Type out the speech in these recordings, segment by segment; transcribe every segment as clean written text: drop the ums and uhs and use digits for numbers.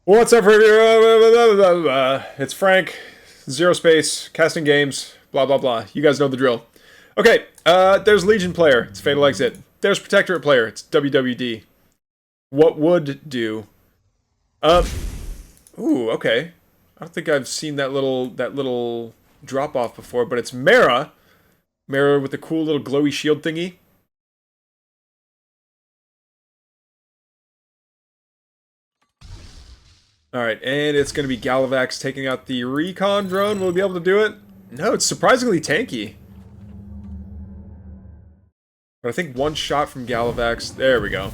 What's up, everyone? It's Frank, ZeroSpace, casting games, blah, blah, blah. You guys know the drill. Okay, there's Legion player. It's FatalExit. There's Protectorate player. It's WWD. What would do? Ooh, okay. I don't think I've seen that little drop-off before, but it's Mara. Mara with the cool little glowy shield thingy. Alright, and it's going to be Galavax taking out the recon drone. Will we be able to do it? No, it's surprisingly tanky. But I think one shot from Galavax. There we go.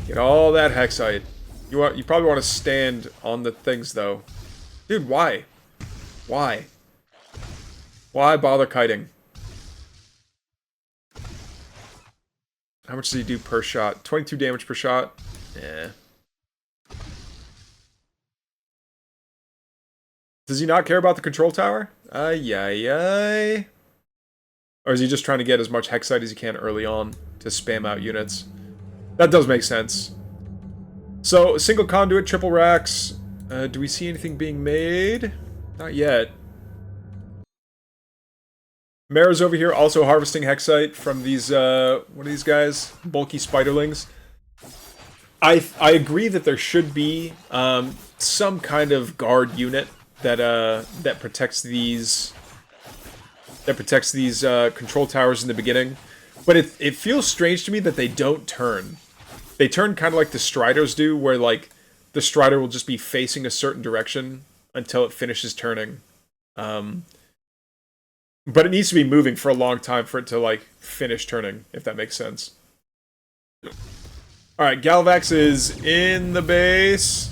Get all that Hexite. You probably want to stand on the things, though. Dude, why? Why? Why bother kiting? How much does he do per shot? 22 damage per shot? Yeah. Does he not care about the control tower? Ay. Or is he just trying to get as much Hexite as he can early on to spam out units? That does make sense. So, single conduit, triple racks. Do we see anything being made? Not yet. Mara's over here also harvesting Hexite from these, what are these guys? Bulky spiderlings. I agree that there should be some kind of guard unit that protects these control towers in the beginning, but it feels strange to me that they don't turn. They turn kind of like the Striders do, where like the Strider will just be facing a certain direction until it finishes turning. But it needs to be moving for a long time for it to like finish turning, if that makes sense. All right, Galavax is in the base.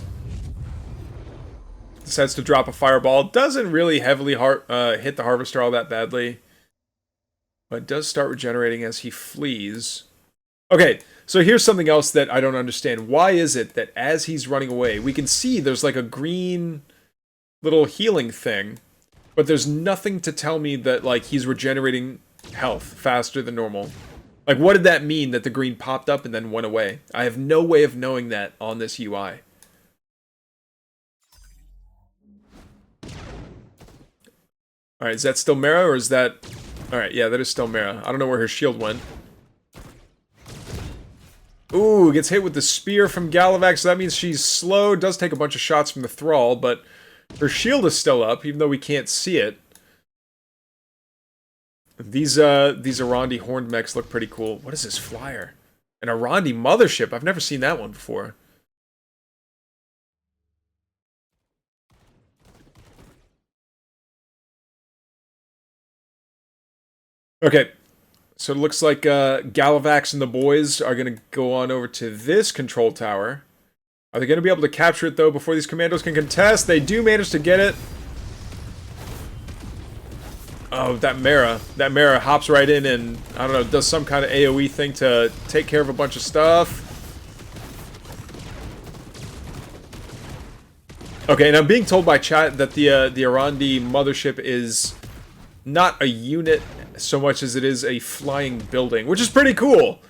Decides to drop a fireball. Doesn't really heavily hit the harvester all that badly, but does start regenerating as he flees. Okay, so here's something else that I don't understand. Why is it that as he's running away, we can see there's like a green little healing thing, but there's nothing to tell me that like he's regenerating health faster than normal? Like, what did that mean that the green popped up and then went away? I have no way of knowing that on this UI. Alright, is that still Mara, or is that... Alright, yeah, that is still Mara. I don't know where her shield went. Ooh, gets hit with the spear from Galavax, so that means she's slow. Does take a bunch of shots from the Thrall, but her shield is still up, even though we can't see it. These Arandi horned mechs look pretty cool. What is this flyer? An Arandi mothership. I've never seen that one before. Okay, so it looks like Galavax and the boys are going to go on over to this control tower. Are they going to be able to capture it, though, before these commandos can contest? They do manage to get it. Oh, that Mara hops right in and, I don't know, does some kind of AoE thing to take care of a bunch of stuff. Okay, and I'm being told by chat that the Arandi mothership is not a unit so much as it is a flying building, which is pretty cool.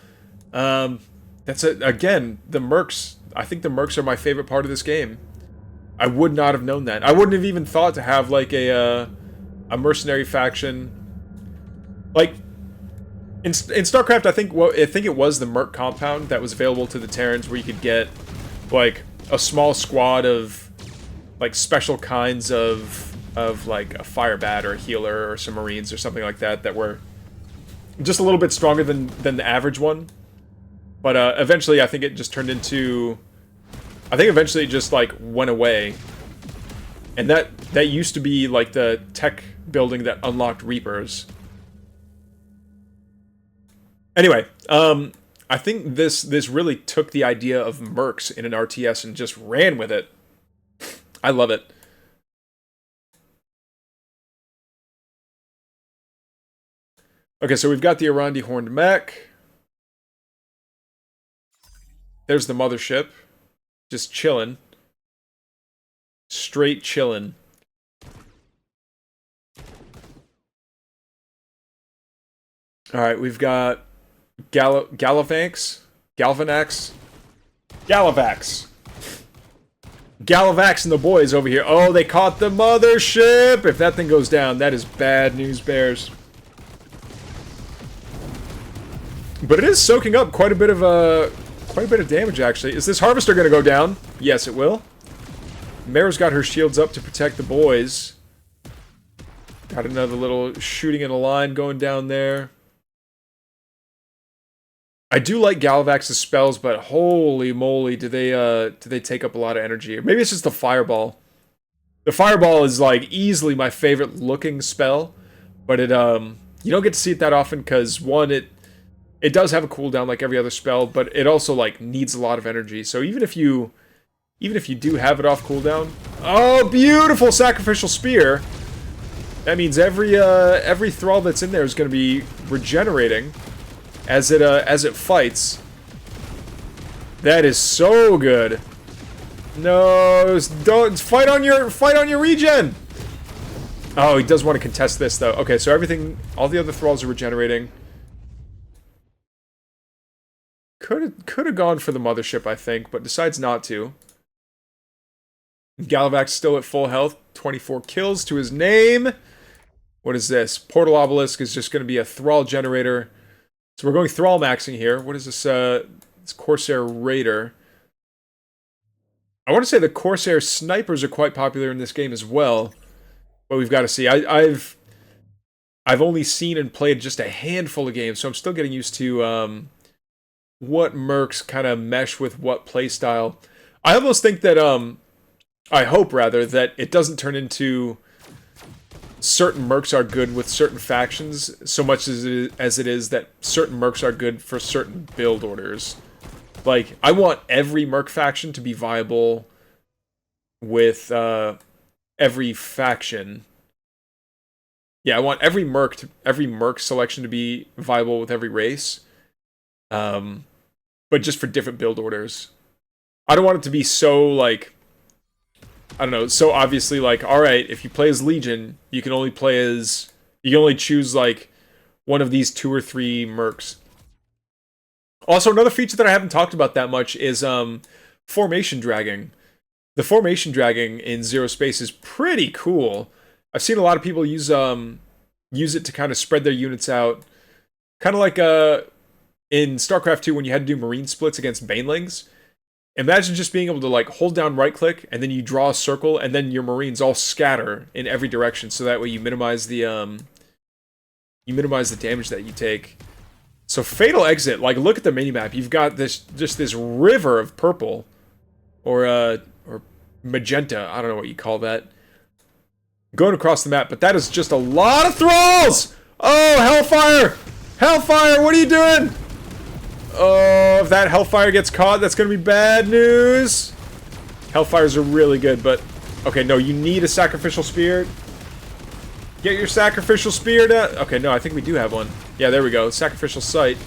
That's again, the MERCS. I think the MERCS are my favorite part of this game. I would not have known that. I wouldn't have even thought to have like a mercenary faction. Like in StarCraft, I think it was the Merc compound that was available to the Terrans, where you could get like a small squad of like special kinds of like a fire bat or a healer or some marines or something like that that were just a little bit stronger than the average one. But eventually I think it just turned into... I think eventually it just like went away. And that used to be like the tech building that unlocked Reapers. Anyway, I think this really took the idea of MERCS in an RTS and just ran with it. I love it. Okay, so we've got the Arandi horned mech. There's the mothership. Just chilling. Straight chilling. Alright, we've got Galvanax. Galavax and the boys over here. Oh, they caught the mothership! If that thing goes down, that is bad news, Bears. But it is soaking up quite a bit of damage, actually. Is this Harvester going to go down? Yes, it will. Mara's got her shields up to protect the boys. Got another little shooting in a line going down there. I do like Galavax's spells, but holy moly, do they take up a lot of energy? Or maybe it's just the Fireball. The Fireball is like easily my favorite looking spell, but it you don't get to see it that often because one, it does have a cooldown like every other spell, but it also like needs a lot of energy. So even if you do have it off cooldown, oh, beautiful sacrificial spear. That means every thrall that's in there is going to be regenerating as it fights. That is so good. No, don't fight on your regen. Oh, he does want to contest this though. Okay, so all the other thralls are regenerating. Could have gone for the mothership, I think, but decides not to. Galavax still at full health, 24 kills to his name. What is this? Portal Obelisk is just going to be a thrall generator. So we're going thrall maxing here. What is this? It's Corsair Raider. I want to say the Corsair snipers are quite popular in this game as well, but we've got to see. I've only seen and played just a handful of games, so I'm still getting used to what mercs kind of mesh with what playstyle. I almost think that I hope rather that it doesn't turn into certain mercs are good with certain factions so much as it is that certain mercs are good for certain build orders. Like, I want every merc faction to be viable with every faction. Yeah, I want every merc selection to be viable with every race. But just for different build orders. I don't want it to be so, like, I don't know, so obviously, like, alright, if you play as Legion, you can only choose, like, one of these 2 or 3 mercs. Also, another feature that I haven't talked about that much is, formation dragging. The formation dragging in ZeroSpace is pretty cool. I've seen a lot of people use it to kind of spread their units out. Kind of like, in StarCraft 2 when you had to do marine splits against banelings. Imagine just being able to, like, hold down right-click, and then you draw a circle, and then your marines all scatter in every direction, so that way you minimize the damage that you take. So FatalExit, like, look at the minimap. You've got this river of purple, or magenta. I don't know what you call that, going across the map, but that is just a lot of thralls. Oh, Hellfire! Hellfire, what are you doing? Oh, if that Hellfire gets caught, that's going to be bad news. Hellfires are really good, but... Okay, no, you need a sacrificial spear. Get your sacrificial spear down. Okay, no, I think we do have one. Yeah, there we go. Sacrificial sight.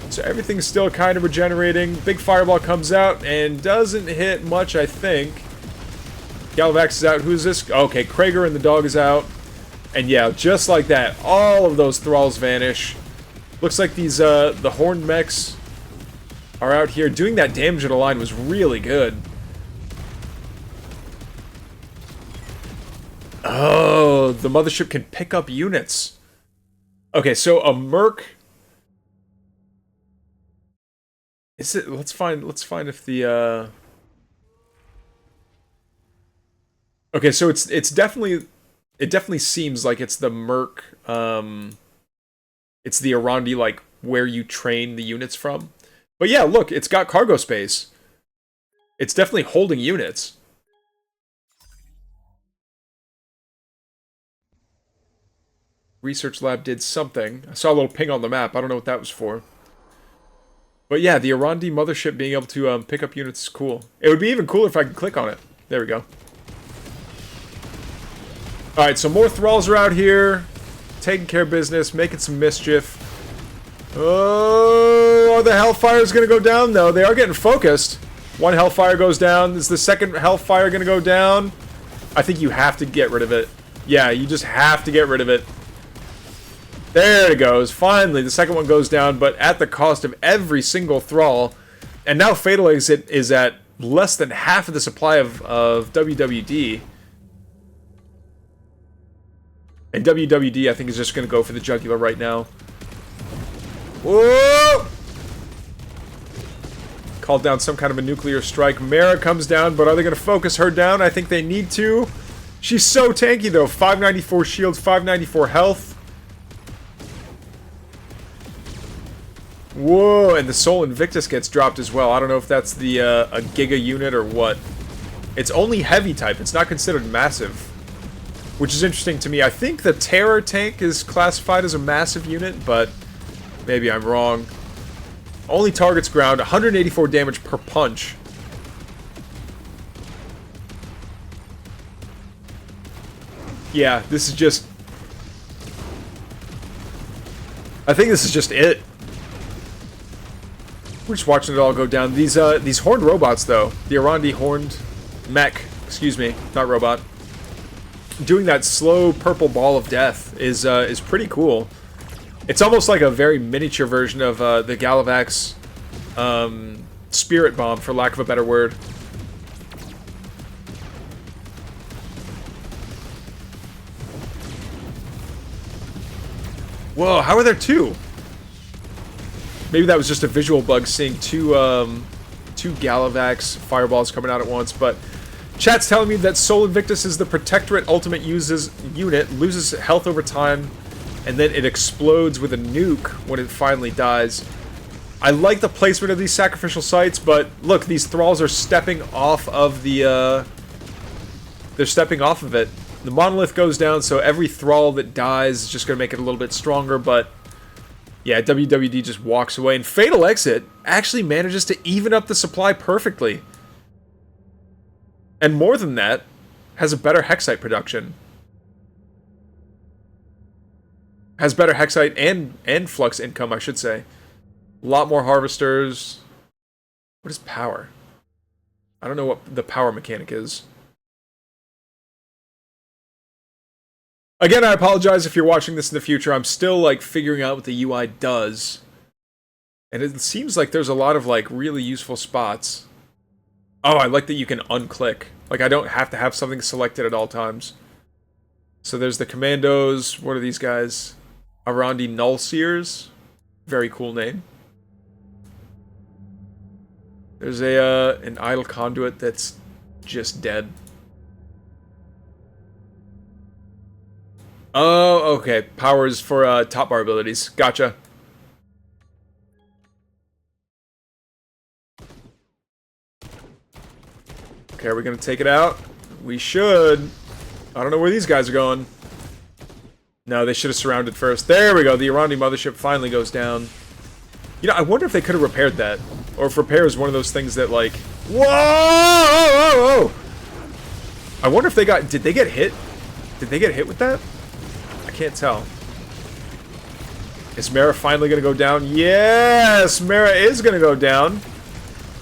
So everything's still kind of regenerating. Big fireball comes out and doesn't hit much, I think. Galavax is out. Who's this? Okay, Krager and the dog is out. And yeah, just like that, all of those thralls vanish. Looks like these, the horned mechs are out here. Doing that damage in a line was really good. Oh, the mothership can pick up units. Okay, so a merc... Is it... Let's find if the, Okay, so it's definitely... It definitely seems like it's the merc, it's the Arandi, like, where you train the units from. But yeah, look, it's got cargo space. It's definitely holding units. Research lab did something. I saw a little ping on the map. I don't know what that was for. But yeah, the Arandi mothership being able to pick up units is cool. It would be even cooler if I could click on it. There we go. Alright, so more thralls are out here. Taking care of business, making some mischief. Oh, are the Hellfires going to go down? No, they are getting focused. One Hellfire goes down. Is the second Hellfire going to go down? I think you have to get rid of it. Yeah, you just have to get rid of it. There it goes. Finally, the second one goes down, but at the cost of every single thrall. And now FatalExit is at less than half of the supply of WWD. And WWD, I think, is just going to go for the jugular right now. Whoa! Called down some kind of a nuclear strike. Mara comes down, but are they going to focus her down? I think they need to. She's so tanky, though. 594 shields, 594 health. Whoa, and the Soul Invictus gets dropped as well. I don't know if that's the a Giga unit or what. It's only heavy type. It's not considered massive, which is interesting to me. I think the Terror tank is classified as a massive unit, but maybe I'm wrong. Only targets ground, 184 damage per punch. Yeah, this is just... I think this is just it. We're just watching it all go down. These horned robots, though, the Arandi horned mech, excuse me, not robot, doing that slow purple ball of death is pretty cool. It's almost like a very miniature version of the Galavax Spirit Bomb, for lack of a better word. Whoa, how are there two? Maybe that was just a visual bug, seeing two Galavax fireballs coming out at once, but chat's telling me that Soul Invictus is the Protectorate Ultimate unit, loses health over time, and then it explodes with a nuke when it finally dies. I like the placement of these sacrificial sites, but look, these thralls are stepping off of the, they're stepping off of it. The monolith goes down, so every thrall that dies is just going to make it a little bit stronger, but yeah, WWD just walks away, and FatalExit actually manages to even up the supply perfectly. And more than that, has a better Hexite production. Has better Hexite and Flux income, I should say. A lot more Harvesters. What is power? I don't know what the power mechanic is. Again, I apologize if you're watching this in the future. I'm still, like, figuring out what the UI does. And it seems like there's a lot of, like, really useful spots. Oh, I like that you can unclick. Like, I don't have to have something selected at all times. So there's the Commandos. What are these guys? Arandi Nullseers. Very cool name. There's an idle conduit that's just dead. Oh, okay. Powers for top bar abilities. Gotcha. Okay, are we gonna take it out? We should. I don't know where these guys are going. No, they should have surrounded first. There we go. The Arandi mothership finally goes down. You know, I wonder if they could have repaired that. Or if repair is one of those things that, like... Whoa! Whoa! Whoa! I wonder if they got... Did they get hit? Did they get hit with that? I can't tell. Is Mara finally going to go down? Yes! Mara is going to go down.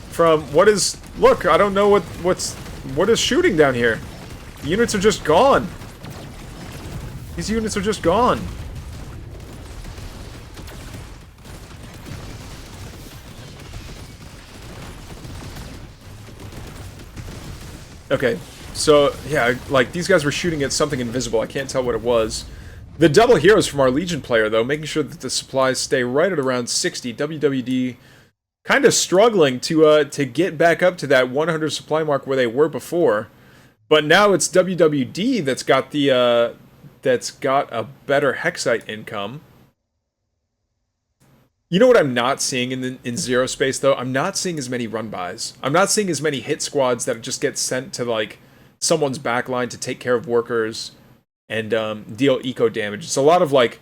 From what is... Look, I don't know what is shooting down here. The units are just gone. These units are just gone. Okay, so, yeah, like, these guys were shooting at something invisible. I can't tell what it was. The double heroes from our Legion player, though, making sure that the supplies stay right at around 60. WWD kind of struggling to get back up to that 100 supply mark where they were before. But now it's WWD that's got the, that's got a better Hexite income. You know what I'm not seeing in ZeroSpace, though? I'm not seeing as many run-bys. I'm not seeing as many hit squads that just get sent to, like, someone's backline to take care of workers and deal eco damage. It's a lot of, like,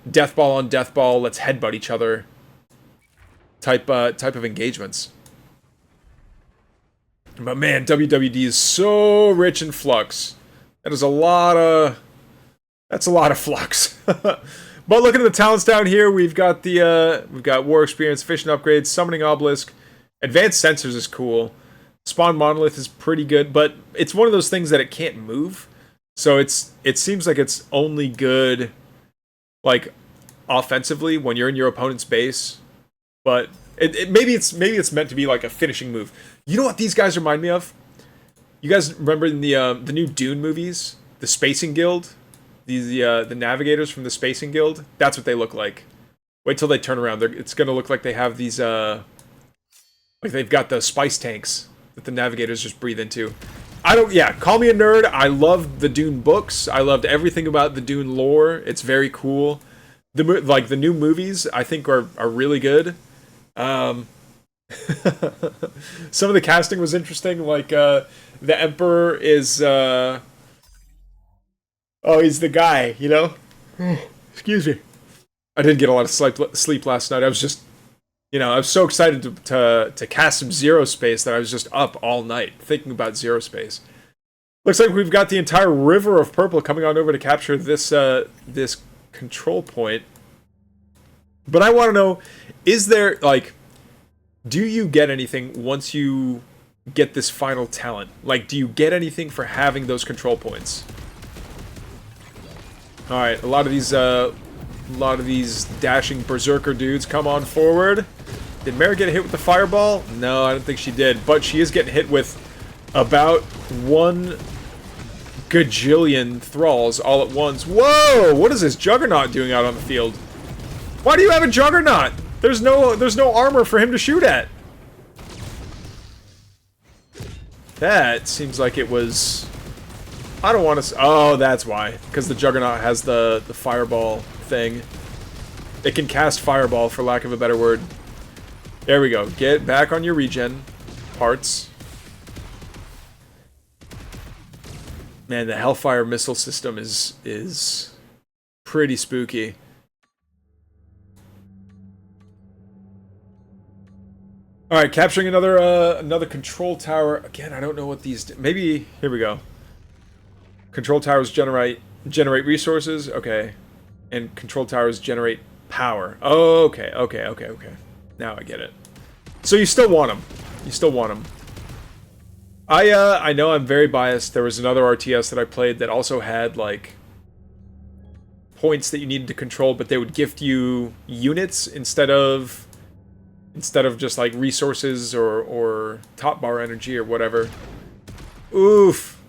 death ball on death ball, let's headbutt each other type of engagements. But man, WWD is so rich in flux. That is a lot of... That's a lot of flux. But looking at the talents down here, we've got the we've got war experience, efficient upgrades, summoning obelisk, advanced sensors is cool. Spawn monolith is pretty good, but it's one of those things that it can't move. So it seems like it's only good, like, offensively when you're in your opponent's base. But Maybe it's meant to be like a finishing move. You know what these guys remind me of? You guys remember in the new Dune movies, the Spacing Guild, the navigators from the Spacing Guild? That's what they look like. Wait till they turn around. It's gonna look like they have these like they've got the spice tanks that the navigators just breathe into. Call me a nerd. I loved the Dune books. I loved everything about the Dune lore. It's very cool. The new movies, I think are really good. Some of the casting was interesting. Like the Emperor is he's the guy, you know. Excuse me. I didn't get a lot of sleep last night. I was just, I was so excited to cast some ZeroSpace that I was just up all night thinking about ZeroSpace. Looks like we've got the entire river of purple coming on over to capture this this control point. But I want to know, is there, like, do you get anything once you get this final talent? Like, do you get anything for having those control points? Alright, a lot of these dashing berserker dudes come on forward. Did Mara get hit with the fireball? No, I don't think she did. But she is getting hit with about 1 gajillion thralls all at once. Whoa! What is this Juggernaut doing out on the field? Why do you have a Juggernaut? There's no armor for him to shoot at. That seems like it was... I don't want to... Oh, that's why. Because the Juggernaut has the fireball thing. It can cast fireball, for lack of a better word. There we go. Get back on your regen parts. Man, the Hellfire missile system is pretty spooky. All right, capturing another control tower. Again, I don't know what these do. Maybe here we go. Control towers generate resources. Okay, and control towers generate power. Oh, okay. Now I get it. So you still want them. You still want them. I know I'm very biased. There was another RTS that I played that also had like points that you needed to control, but they would gift you units instead of just like resources or top bar energy or whatever. Oof.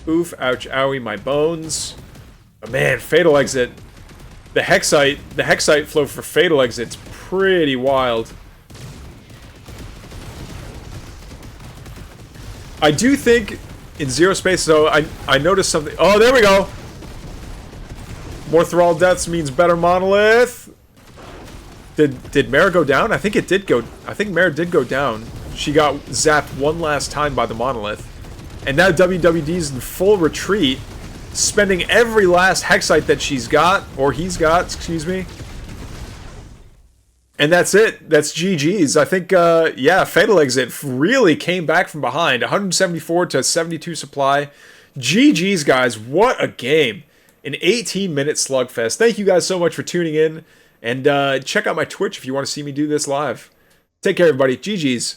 Oof, ouch, owie, my bones. But man, FatalExit. The Hexite flow for FatalExit's pretty wild. I do think in ZeroSpace, so I noticed something. Oh, there we go. More Thrall deaths means better Monolith. Did Mara go down? I think it did go. I think Mara did go down. She got zapped one last time by the Monolith. And now WWD's in full retreat, spending every last Hexite that she's got, or he's got, excuse me. And that's it. That's GG's. I think, yeah, FatalExit really came back from behind. 174 to 72 supply. GG's, guys. What a game. An 18-minute slugfest. Thank you guys so much for tuning in. And check out my Twitch if you want to see me do this live. Take care, everybody. GG's.